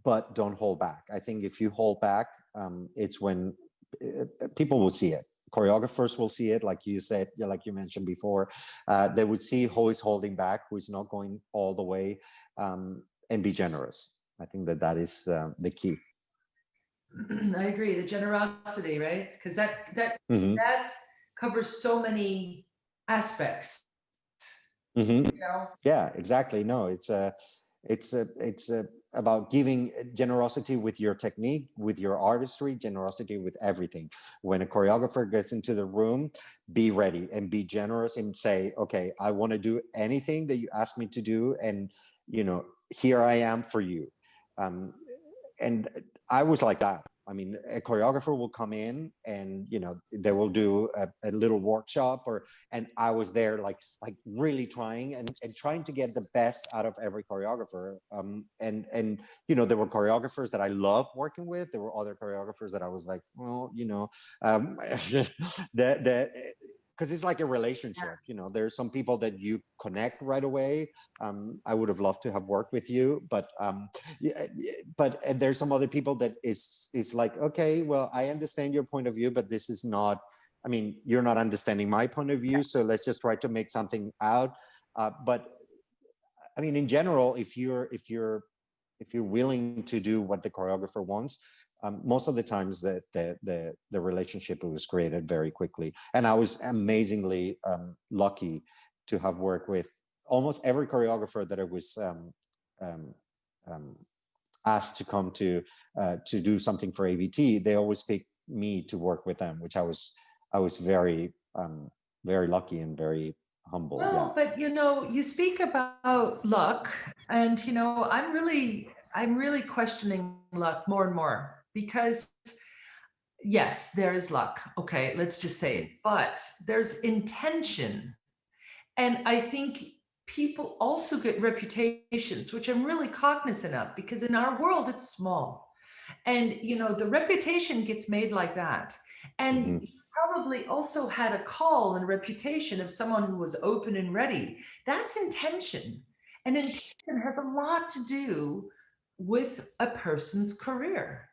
but don't hold back. I think if you hold back, it's when people will see it. Choreographers will see it, like you said, like you mentioned before. They would see who is holding back, who is not going all the way, and be generous. I think that is the key. I agree. The generosity, right? Because that Mm-hmm. that covers so many aspects. Mm-hmm. Yeah, exactly. No, it's about giving generosity with your technique, with your artistry, generosity with everything. When a choreographer gets into the room, be ready and be generous and say, okay, I want to do anything that you ask me to do, and here I am for you. And I was like that. I mean, a choreographer will come in and, they will do a little workshop, and I was there like really trying and trying to get the best out of every choreographer. And there were choreographers that I loved working with. There were other choreographers that I was like, well, because it's like a relationship. There's some people that you connect right away. I would have loved to have worked with you, but there's some other people that is like, okay, well, I understand your point of view, but this is not, I mean, you're not understanding my point of view, so let's just try to make something out. But I mean, in general, if you're willing to do what the choreographer wants, most of the times the relationship was created very quickly. And I was amazingly lucky to have worked with almost every choreographer that I was asked to come to do something for ABT. They always picked me to work with them, which I was very very lucky and very humble. Well, but you speak about luck, And you know, I'm really questioning luck more and more because yes, there is luck. Okay, let's just say it. But there's intention. And I think people also get reputations, which I'm really cognizant of because in our world it's small. And you know, the reputation gets made like that. And Mhm. you probably also had a call and reputation of someone who was open and ready. That's intention. And intention has a lot to do with a person's career.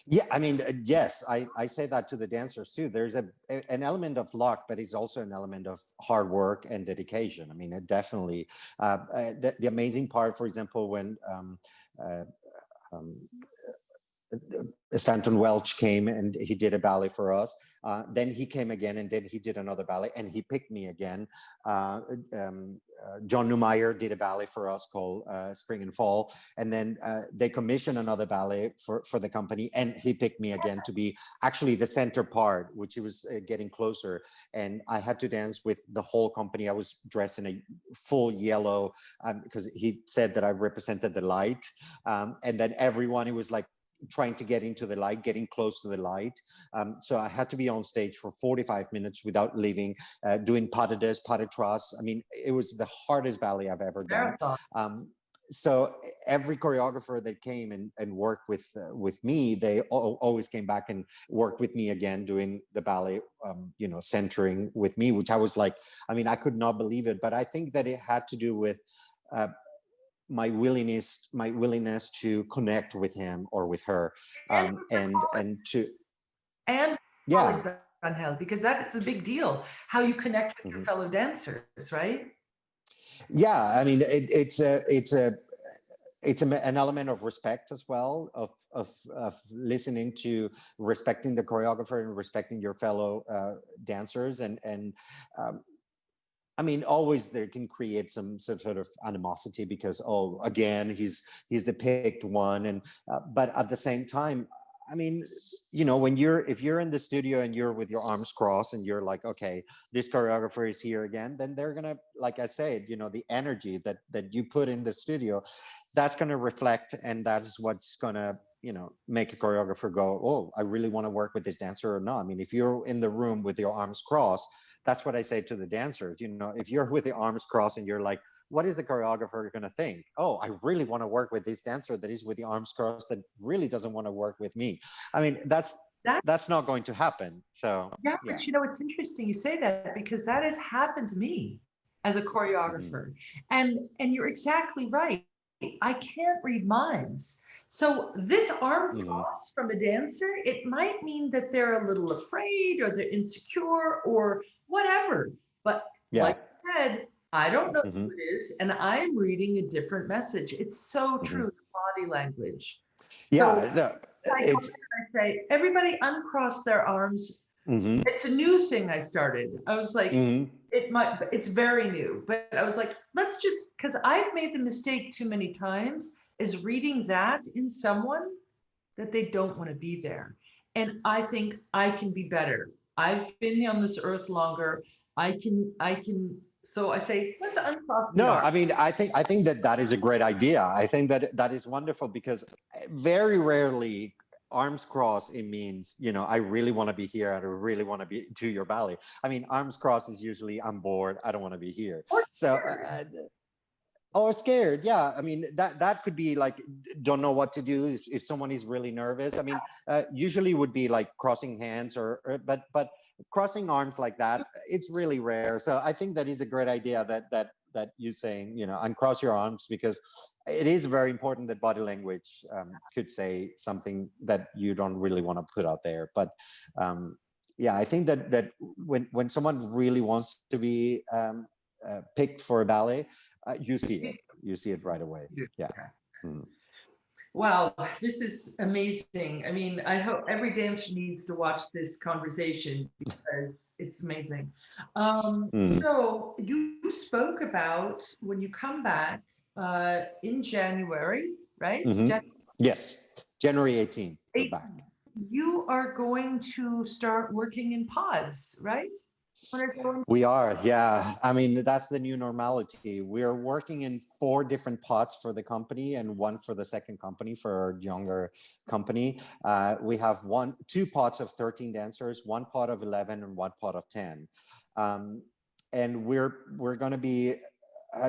Yeah, I mean, yes, I say that to the dancers too. There's an element of luck, but it's also an element of hard work and dedication. I mean, it definitely, the amazing part, for example, when uh, um, Stanton Welch came and he did a ballet for us. Then he came again and then he did another ballet and he picked me again. John Neumeyer did a ballet for us called Spring and Fall. And then they commissioned another ballet for the company and he picked me again to be actually the center part, which he was getting closer. And I had to dance with the whole company. I was dressed in a full yellow because he said that I represented the light. And then everyone, it was like, trying to get into the light, getting close to the light. So I had to be on stage for 45 minutes without leaving, doing pas de deux, pas de trois. I mean, it was the hardest ballet I've ever done. Marathon. So every choreographer that came and worked with me, they always came back and worked with me again, doing the ballet, you know, centering with me, which I was like, I mean, I could not believe it. But I think that it had to do with my willingness to connect with him or with her, and to And yeah. colleagues on Hell, because that's a big deal, how you connect with your Mhm. fellow dancers, right? Yeah, I mean, an element of respect as well, of listening to, respecting the choreographer and respecting your fellow dancers, and I mean, always there can create some sort of animosity because, oh, again, he's the picked one, and but at the same time, I mean, you know, if you're in the studio and you're with your arms crossed and you're like, okay, this choreographer is here again, then they're gonna, like I said, you know, the energy that you put in the studio, that's gonna reflect, and that's what's gonna, you know, make a choreographer go, oh, I really want to work with this dancer or not. I mean, if you're in the room with your arms crossed, that's what I say to the dancers. You know, if you're with the arms crossed and you're like, what is the choreographer going to think? Oh, I really want to work with this dancer that is with the arms crossed that really doesn't want to work with me. I mean, That, that's not going to happen. So yeah, yeah. but you know, it's interesting you say that because that has happened to me as a Mm-hmm. choreographer. And you're exactly right. I can't read minds. So this arm Mm-hmm. cross from a dancer, it might mean that they're a little afraid or they're insecure or whatever. But Yeah. like I said, I don't know Mm-hmm. who it is, and I'm reading a different message. It's so Mm-hmm. true, the body language. So Yeah. No, I come it's. in and I say, everybody uncross their arms. Mm-hmm. It's a new thing I started. I was like, Mm-hmm. it's very new, but I was like, let's just, because I've made the mistake too many times, is reading that in someone that they don't want to be there. And I think I can be better. I've been on this earth longer. So I say, let's uncross the No, arm. I mean, I think that is a great idea. I think that is wonderful because very rarely arms crossed, it means, you know, I really want to be here. I really want to be to your ballet. I mean, arms crossed is usually I'm bored. I don't want to be here. Or So or scared, yeah. I mean, that could be like, don't know what to do if someone is really nervous. I mean, usually would be like crossing hands but crossing arms like that, it's really rare. So I think that is a great idea that you saying, you know, uncross your arms, because it is very important that body language could say something that you don't really want to put out there. But yeah, I think that when someone really wants to be picked for a ballet, you see it right away. Yeah. Mm. wow, this is amazing. I mean, I hope every dancer needs to watch this conversation because it's amazing. Mm. So you spoke about when you come back in January, right? Mm-hmm. Yes, January 18th, we're 8, back. you are going to start working in pods, right? We are, yeah. I mean, that's the new normality. We're working in 4 different pots for the company and 1 for the second company, for our younger company. We have 2 pots of 13 dancers, 1 pot of 11, and 1 pot of 10. And we're going to be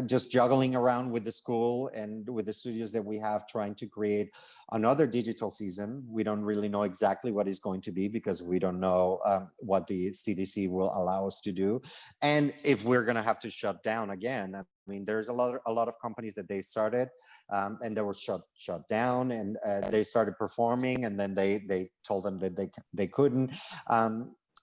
just juggling around with the school and with the studios that we have, trying to create another digital season. We don't really know exactly what it's going to be, because we don't know what the CDC will allow us to do, and if we're going to have to shut down again. I mean, there's a lot of companies that they started and they were shut down, and they started performing, and then they told them that they couldn't.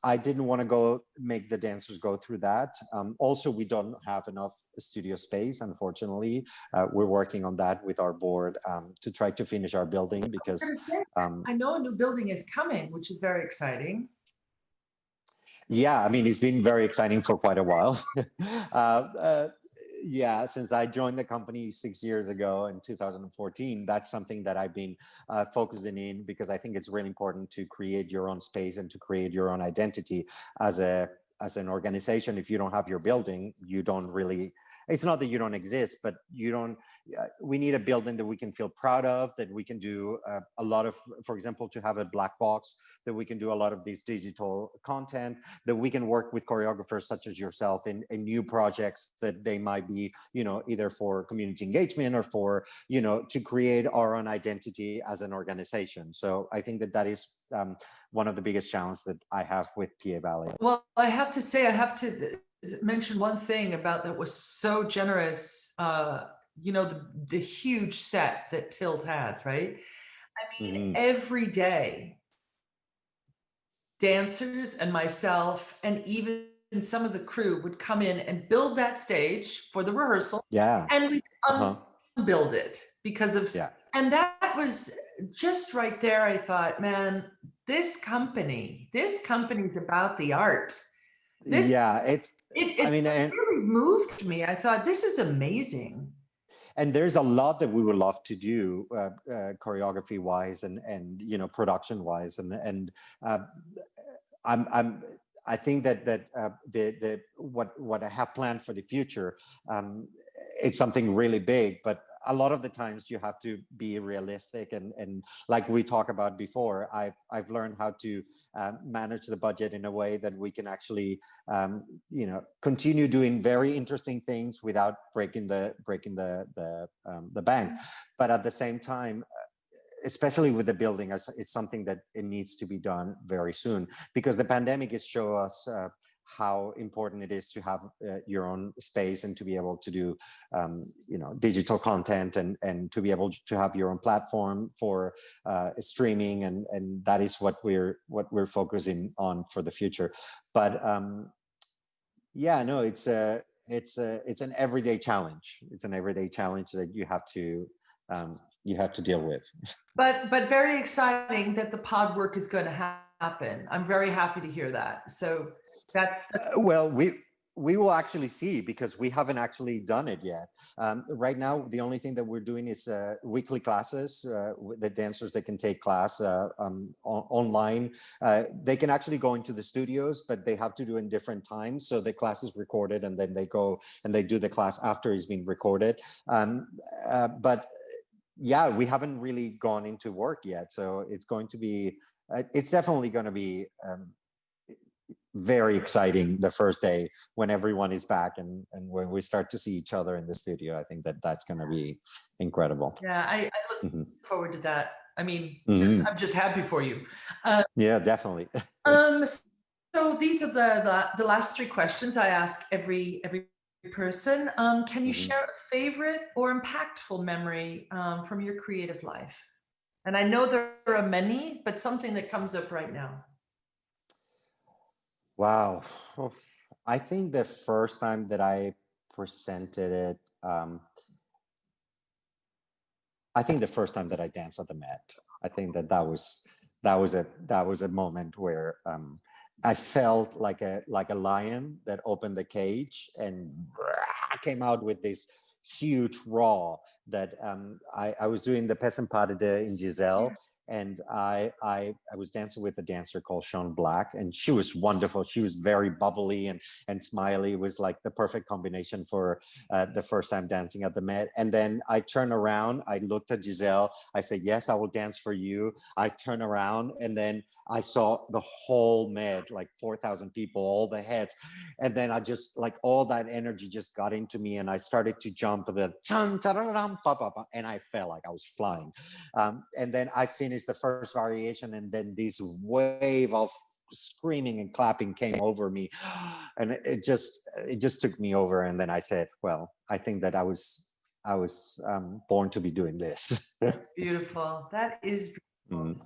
I didn't want to make the dancers go through that. Also, we don't have enough studio space, unfortunately. We're working on that with our board to try to finish our building, because I know a new building is coming, which is very exciting. Yeah, I mean, it's been very exciting for quite a while. Yeah, since I joined the company 6 years ago in 2014, that's something that I've been focusing in, because I think it's really important to create your own space and to create your own identity as an organization. If you don't have your building, you don't really, it's not that you don't exist, but you don't, we need a building that we can feel proud of, that we can do a lot of, for example, to have a black box, that we can do a lot of these digital content, that we can work with choreographers such as yourself in new projects that they might be, you know, either for community engagement or for, you know, to create our own identity as an organization. So I think that is one of the biggest challenges that I have with PA Ballet. Well, I have to say, I have to mention one thing about that was so generous. You know, the huge set that Tilt has, right? I mean, every day, dancers and myself and even some of the crew would come in and build that stage for the rehearsal. Yeah. And we unbuild it because of, and that was just right there. I thought, man, this company's about the art. It really moved me. I thought, this is amazing. And there's a lot that we would love to do choreography wise and you know, production wise, and I think that what I have planned for the future, it's something really big, but a lot of the times you have to be realistic, and like we talked about before, I've learned how to manage the budget in a way that we can actually you know, continue doing very interesting things without breaking the bank, but at the same time, especially with the building, it's something that it needs to be done very soon, because the pandemic has shown us how important it is to have your own space and to be able to do you know, digital content, and to be able to have your own platform for streaming, and that is what we're focusing on for the future. But yeah, no, it's an everyday challenge. It's an everyday challenge that you have to deal with. But very exciting that the pod work is going to happen. I'm very happy to hear that. So that's well, we will actually see, because we haven't actually done it yet. Right now, the only thing that we're doing is weekly classes. The dancers, they can take class online. They can actually go into the studios, but they have to do it in different times. So the class is recorded, and then they go and they do the class after it's been recorded. But yeah, we haven't really gone into work yet. So it's going to be, it's definitely going to be very exciting the first day when everyone is back, and when we start to see each other in the studio. I think that's going to be incredible. Yeah, I look forward to that. I mean, I'm just happy for you. Yeah, definitely. So these are the last 3 questions I ask every person. Can you share a favorite or impactful memory from your creative life? And I know there are many, but something that comes up right now. Wow. I think the first time that I presented it, I think the first time that I danced at the Met, I think that was a moment where I felt like a lion that opened the cage and came out with this huge roar that I was doing the Peasant Pas de Deux in Giselle, and I was dancing with a dancer called Sean Black, and she was wonderful. She was very bubbly and smiley. It was like the perfect combination for the first time dancing at the Met. And then I turned around, I looked at Giselle, I said, yes, I will dance for you. I turned around, and then I saw the whole Met, like 4,000 people, all the heads. And then I just, like, all that energy just got into me, and I started to jump the and I felt like I was flying. And then I finished the first variation, and then this wave of screaming and clapping came over me, and it just took me over. And then I said, well, I think that I was born to be doing this. That's beautiful. That is beautiful. Mm.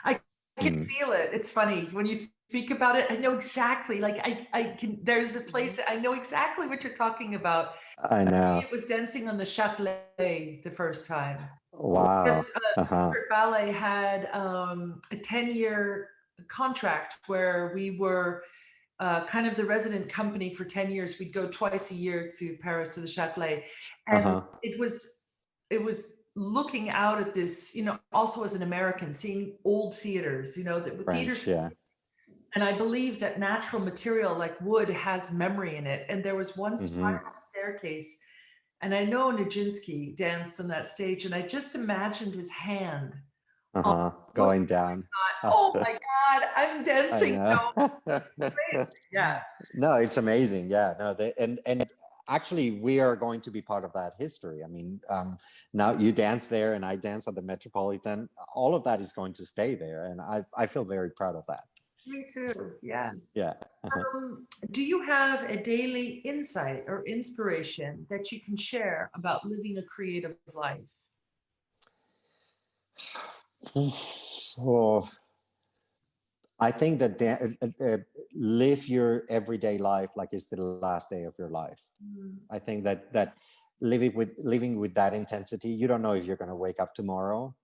I can feel it. It's funny when you speak about it. I know exactly. Like I can. There's a place that I know exactly what you're talking about. I know. It was dancing on the Châtelet the first time. Wow. Because American Ballet had a 10-year contract where we were kind of the resident company for 10 years. We'd go twice a year to Paris, to the Châtelet, and it was looking out at this, you know, also as an American, seeing old theaters, you know, the theaters. Yeah. And I believe that natural material like wood has memory in it. And there was one spiral staircase, and I know Nijinsky danced on that stage, and I just imagined his hand going down. Oh my God, I'm dancing. Yeah. No, it's amazing. Yeah. No, and actually we are going to be part of that history. I mean, now you dance there and I dance at the Metropolitan. All of that is going to stay there, and I feel very proud of that. Me too. Yeah. Yeah. Do you have a daily insight or inspiration that you can share about living a creative life? Oh, I think that live your everyday life like it's the last day of your life. I think that living with that intensity, you don't know if you're going to wake up tomorrow.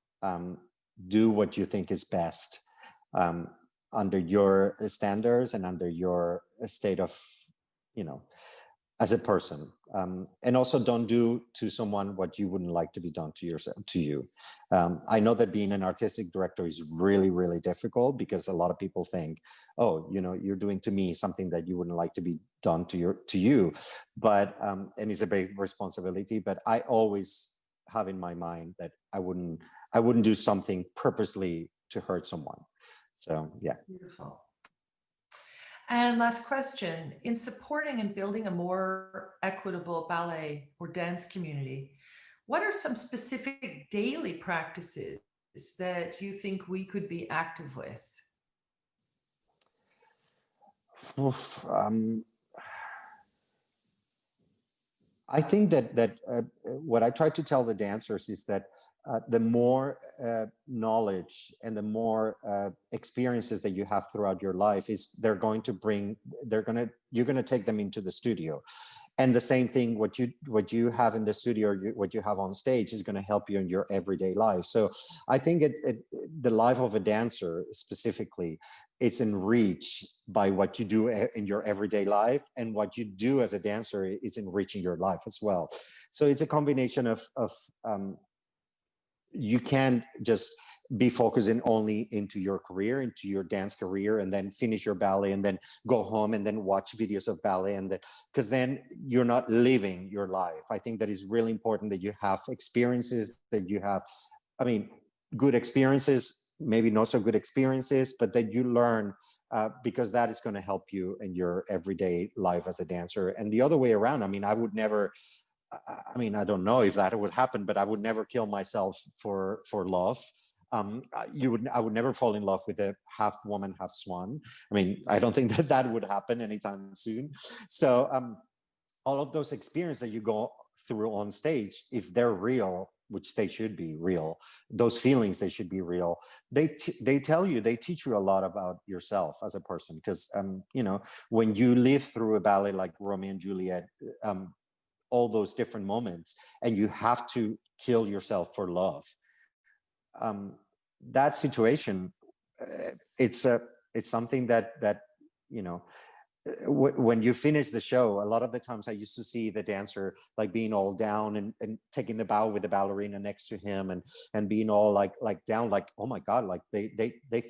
Do what you think is best. Under your standards and under your state of, you know, as a person. And also don't do to someone what you wouldn't like to be done to yourself, to you. I know that being an artistic director is really, really difficult, because a lot of people think, oh, you know, you're doing to me something that you wouldn't like to be done to you. But, and it's a big responsibility, but I always have in my mind that I wouldn't do something purposely to hurt someone. So, yeah. Beautiful. And last question, in supporting and building a more equitable ballet or dance community, what are some specific daily practices that you think we could be active with? I think that what I try to tell the dancers is that the more knowledge and the more experiences that you have throughout your life is you're going to take them into the studio. And the same thing, what you have in the studio, what you have on stage is going to help you in your everyday life. So I think the life of a dancer specifically, it's enriched by what you do in your everyday life, and what you do as a dancer is enriching your life as well. So it's a combination of you can't just be focusing only into your career, into your dance career, and then finish your ballet and then go home and then watch videos of ballet, and because then you're not living your life. I think that is really important that you have experiences, that you have, I mean, good experiences, maybe not so good experiences, but that you learn because that is going to help you in your everyday life as a dancer. And the other way around, I mean, I don't know if that would happen, but I would never kill myself for love. I would never fall in love with a half woman, half swan. I mean, I don't think that would happen anytime soon. So all of those experiences that you go through on stage, if they're real, which they should be real, those feelings, they should be real. They teach you a lot about yourself as a person. Because, you know, when you live through a ballet like Romeo and Juliet, all those different moments, and you have to kill yourself for love. That situation, it's something that, you know, when you finish the show, a lot of the times I used to see the dancer like being all down and taking the bow with the ballerina next to him and being all like down, like, oh my God, like they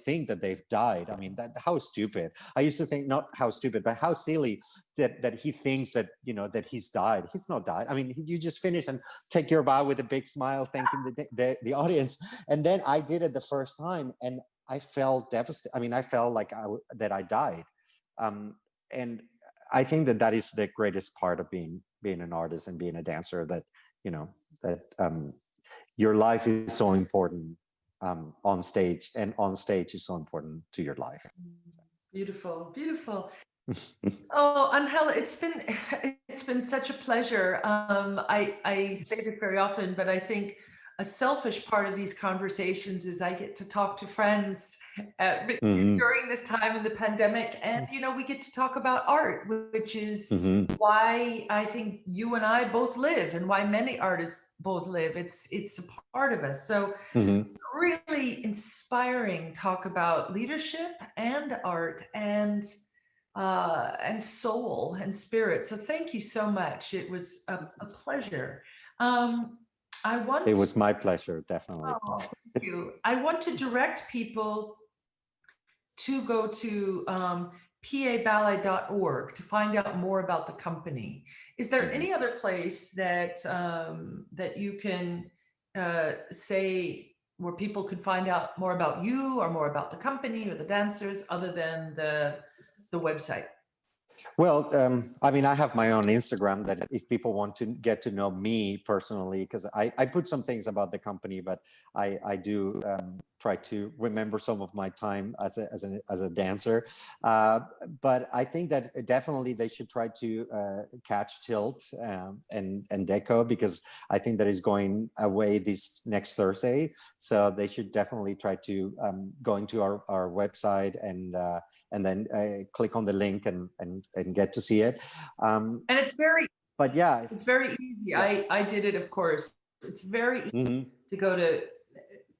think that they've died. I mean, that how stupid. I used to think, not how stupid, but how silly that he thinks that, you know, that he's died. He's not died. I mean, you just finish and take your bow with a big smile, thanking the audience. And then I did it the first time and I felt devastated. I mean, I felt like that I died. And I think that is the greatest part of being an artist and being a dancer, that, you know, that your life is so important on stage, and on stage is so important to your life. Beautiful, beautiful. Oh, Angela, it's been such a pleasure. I say this very often, but I think a selfish part of these conversations is I get to talk to friends during this time in the pandemic, and you know, we get to talk about art, which is why I think you and I both live, and why many artists both live. It's a part of us. So really inspiring talk about leadership and art and soul and spirit. So thank you so much. It was a pleasure. It was my pleasure, definitely. Oh, thank you. I want to direct people to go to paballet.org to find out more about the company. Is there any other place that that you can say where people could find out more about you or more about the company or the dancers, other than the website? Well, I mean, I have my own Instagram that if people want to get to know me personally, because I put some things about the company, but I do try to remember some of my time as a dancer. But I think that definitely they should try to catch Tilt and Deco, because I think that is going away this next Thursday. So they should definitely try to go into our website and then click on the link and get to see it. And it's very, but yeah, it's very easy. Yeah. I did it, of course. It's very easy to go to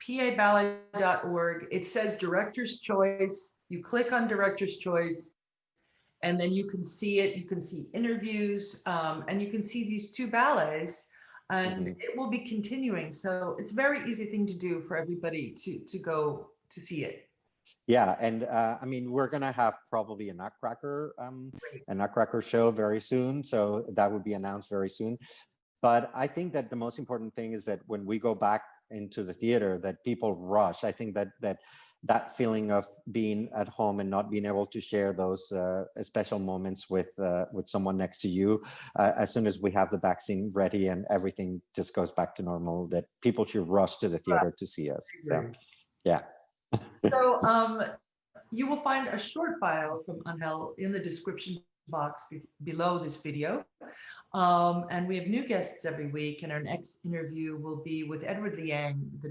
paballet.org. It says Director's Choice. You click on Director's Choice, and then you can see it. You can see interviews, and you can see these two ballets, and it will be continuing. So it's a very easy thing to do for everybody to go to see it. Yeah, and I mean, we're gonna have probably a Nutcracker show very soon, so that would be announced very soon. But I think that the most important thing is that when we go back into the theater, that people rush. I think that feeling of being at home and not being able to share those special moments with someone next to you, as soon as we have the vaccine ready and everything just goes back to normal, that people should rush to the theater to see us. So, yeah. So you will find a short bio from Angel in the description box below this video. And we have new guests every week, and our next interview will be with Edward Liang, the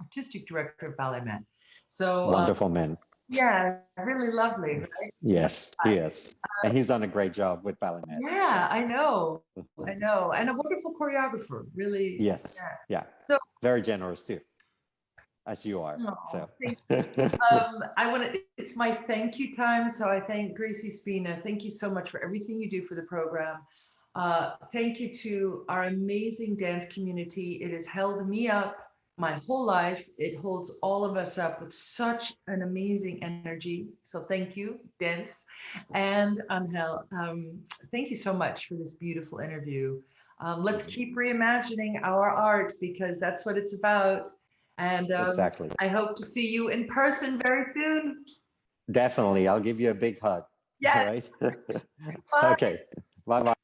artistic director of Ballet Man. So wonderful man. Yeah, really lovely, right? Yes, he is. And he's done a great job with Ballet Man. Yeah, I know. And a wonderful choreographer, really. Yes, yeah. So, very generous too, as you are. Oh, so it's my thank you time. So I thank Gracie Spina. Thank you so much for everything you do for the program. Thank you to our amazing dance community. It has held me up my whole life. It holds all of us up with such an amazing energy. So thank you, dance. And Angel, thank you so much for this beautiful interview. Let's keep reimagining our art, because that's what it's about. And exactly. I hope to see you in person very soon. Definitely. I'll give you a big hug. Yeah. All right. Okay. Bye-bye.